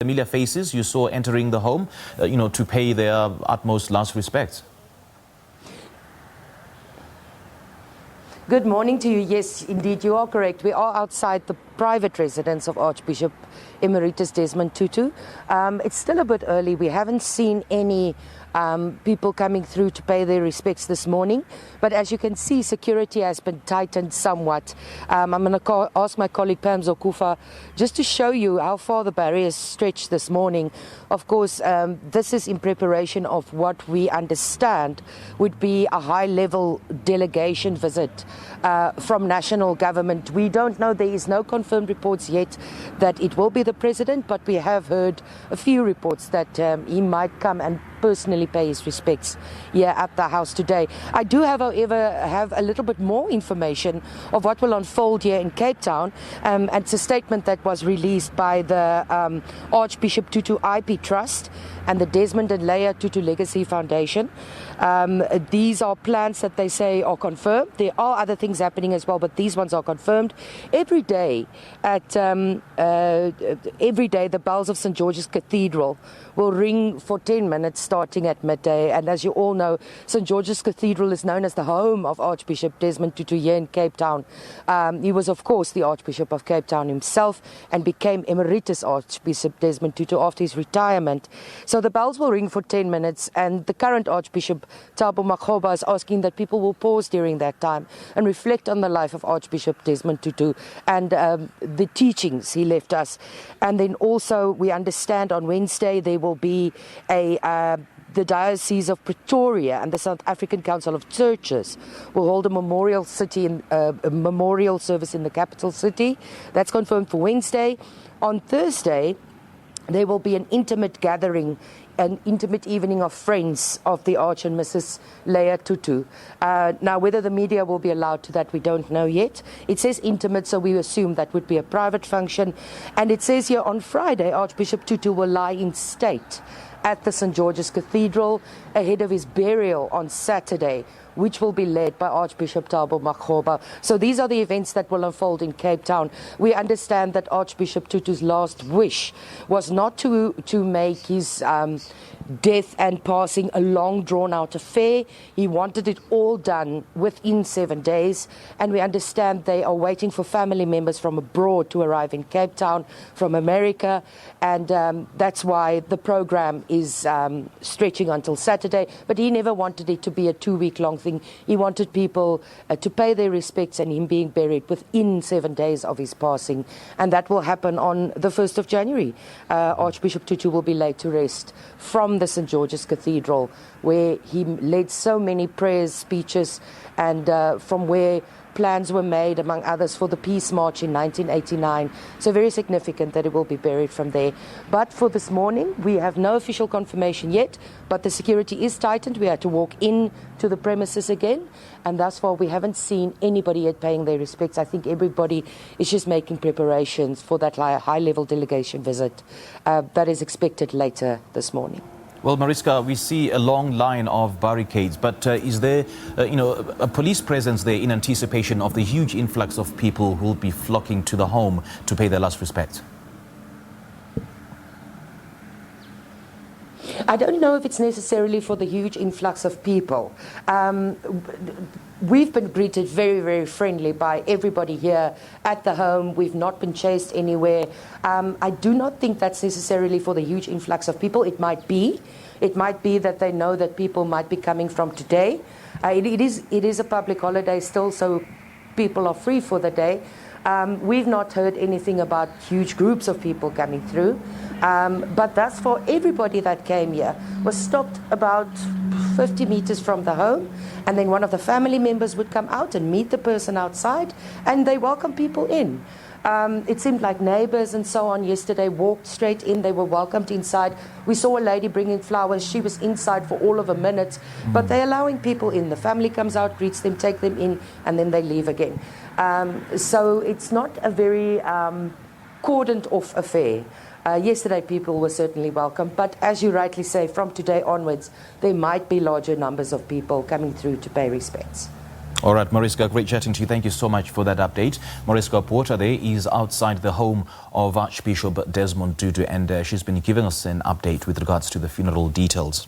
Familiar faces you saw entering the home, to pay their utmost last respects. Good morning to you. Yes, indeed, you are correct. We are outside the private residence of Archbishop Emeritus Desmond Tutu. It's still a bit early. We haven't seen any people coming through to pay their respects this morning. But as you can see, security has been tightened somewhat. I'm going to ask my colleague Pam Zokufa just to show you how far the barriers stretch this morning. Of course, this is in preparation of what we understand would be a high-level delegation visit from national government. We don't know. There is no confirmed reports yet that it will be the president, but we have heard a few reports that he might come and personally pay his respects here at the house today. I do, however, have a little bit more information of what will unfold here in Cape Town. And it's a statement that was released by the Archbishop Tutu R.I.P Trust and the Desmond and Leah Tutu Legacy Foundation. These are plans that they say are confirmed. There are other things happening as well, but these ones are confirmed. Every day, the bells of St. George's Cathedral will ring for 10 minutes starting at midday. And as you all know, St. George's Cathedral is known as the home of Archbishop Desmond Tutu here in Cape Town. He was, of course, the Archbishop of Cape Town himself and became Emeritus Archbishop Desmond Tutu after his retirement. So the bells will ring for 10 minutes, and the current Archbishop Thabo Makgoba is asking that people will pause during that time and reflect on the life of Archbishop Desmond Tutu and the teachings he left us. And then also we understand on Wednesday there will be the Diocese of Pretoria and the South African Council of Churches will hold a memorial service in the capital city. That's confirmed for Wednesday. On Thursday, there will be an intimate gathering, an intimate evening of friends of the Arch and Mrs. Leah Tutu. Now, whether the media will be allowed to that, we don't know yet. It says intimate, so we assume that would be a private function. And it says here on Friday, Archbishop Tutu will lie in state at the St. George's Cathedral ahead of his burial on Saturday, which will be led by Archbishop Thabo Makgoba. So these are the events that will unfold in Cape Town. We understand that Archbishop Tutu's last wish was not to make his death and passing a long drawn-out affair. He wanted it all done within 7 days, and we understand they are waiting for family members from abroad to arrive in Cape Town from America, and that's why the program is stretching until Saturday. But he never wanted it to be a 2-week-long thing. He wanted people to pay their respects and him being buried within 7 days of his passing, and that will happen on the 1st of January. Archbishop Tutu will be laid to rest from the St. George's Cathedral, where he led so many prayers, speeches, and from where plans were made, among others, for the Peace March in 1989. So very significant that it will be buried from there. But for this morning, we have no official confirmation yet, but the security is tightened. We had to walk in to the premises again, and thus far we haven't seen anybody yet paying their respects. I think everybody is just making preparations for that high-level delegation visit that is expected later this morning. Well, Mariska, we see a long line of barricades, but is there, a police presence there in anticipation of the huge influx of people who will be flocking to the home to pay their last respects? I don't know if it's necessarily for the huge influx of people. We've been greeted very, very friendly by everybody here at the home. We've not been chased anywhere. I do not think that's necessarily for the huge influx of people. It might be. It might be that they know that people might be coming from today. It is a public holiday still, so people are free for the day. We've not heard anything about huge groups of people coming through. But that's for everybody that came here was stopped about 50 meters from the home, and then one of the family members would come out and meet the person outside, and they welcome people in. It seemed like neighbors and so on yesterday walked straight in. They were welcomed inside. We saw a lady bringing flowers. She was inside for all of a minute, but they're allowing people in. The family comes out, greets them, take them in, and then they leave again. So it's not a very cordoned off affair. Yesterday people were certainly welcome, but as you rightly say, from today onwards there might be larger numbers of people coming through to pay respects. All right, Mariska, great chatting to you. Thank you so much for that update. Mariska Botha there is outside the home of Archbishop Desmond Tutu, and she's been giving us an update with regards to the funeral details.